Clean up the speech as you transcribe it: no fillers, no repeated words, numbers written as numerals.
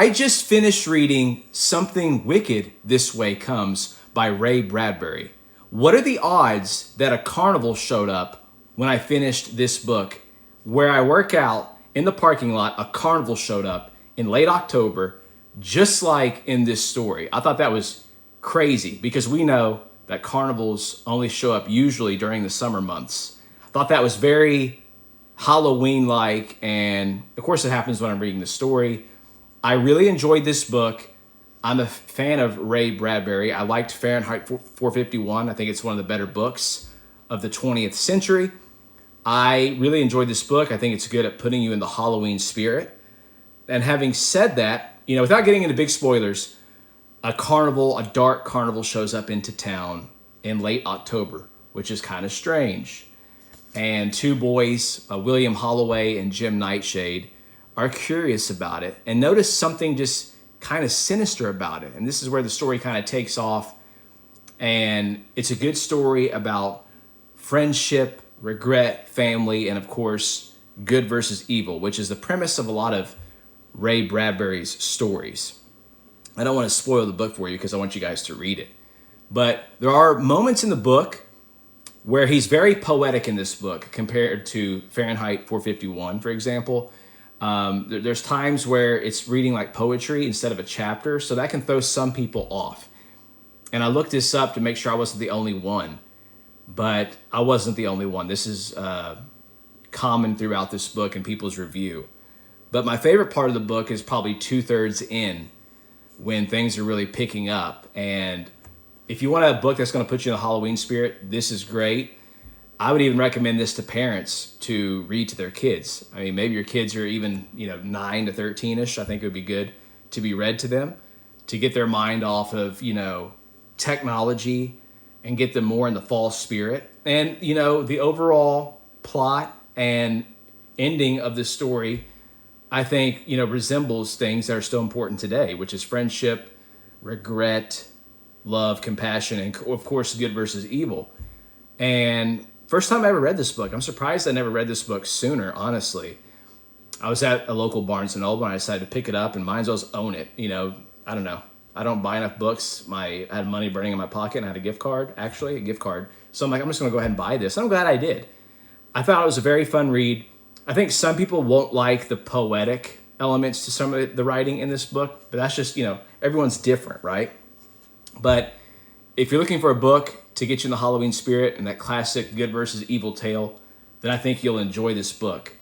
I just finished reading Something Wicked This Way Comes by Ray Bradbury. What are the odds that a carnival showed up when I finished this book? Where I work out in the parking lot, a carnival showed up in late October, just like in this story. I thought that was crazy because we know that carnivals only show up usually during the summer months. I thought that was very Halloween-like, and of course it happens when I'm reading the story. I really enjoyed this book. I'm a fan of Ray Bradbury. I liked Fahrenheit 451. I think it's one of the better books of the 20th century. I really enjoyed this book. I think it's good at putting you in the Halloween spirit. And having said that, without getting into big spoilers, a dark carnival shows up into town in late October, which is kind of strange. And two boys, William Holloway and Jim Nightshade, are curious about it and notice something just kind of sinister about it. And this is where the story kind of takes off. And it's a good story about friendship, regret, family, and of course, good versus evil, which is the premise of a lot of Ray Bradbury's stories. I don't want to spoil the book for you because I want you guys to read it. But there are moments in the book where he's very poetic in this book compared to Fahrenheit 451, for example. There's times where it's reading like poetry instead of a chapter, so that can throw some people off. And I looked this up to make sure I wasn't the only one, but I wasn't the only one. This is common throughout this book and people's review. But my favorite part of the book is probably 2/3 in, when things are really picking up. And if you want a book that's going to put you in the Halloween spirit, this is great. I would even recommend this to parents to read to their kids. I mean, maybe your kids are even, 9 to 13-ish. I think it would be good to be read to them to get their mind off of, technology and get them more in the fall spirit. And, the overall plot and ending of the story, I think, resembles things that are still important today, which is friendship, regret, love, compassion, and of course, good versus evil. And first time I ever read this book. I'm surprised I never read this book sooner, honestly. I was at a local Barnes & Noble and I decided to pick it up and might as well own it. I don't know. I don't buy enough books. I had money burning in my pocket and I had a gift card. So I'm like, I'm just going to go ahead and buy this. I'm glad I did. I thought it was a very fun read. I think some people won't like the poetic elements to some of the writing in this book, but that's just, everyone's different, right? But if you're looking for a book to get you in the Halloween spirit and that classic good versus evil tale, then I think you'll enjoy this book.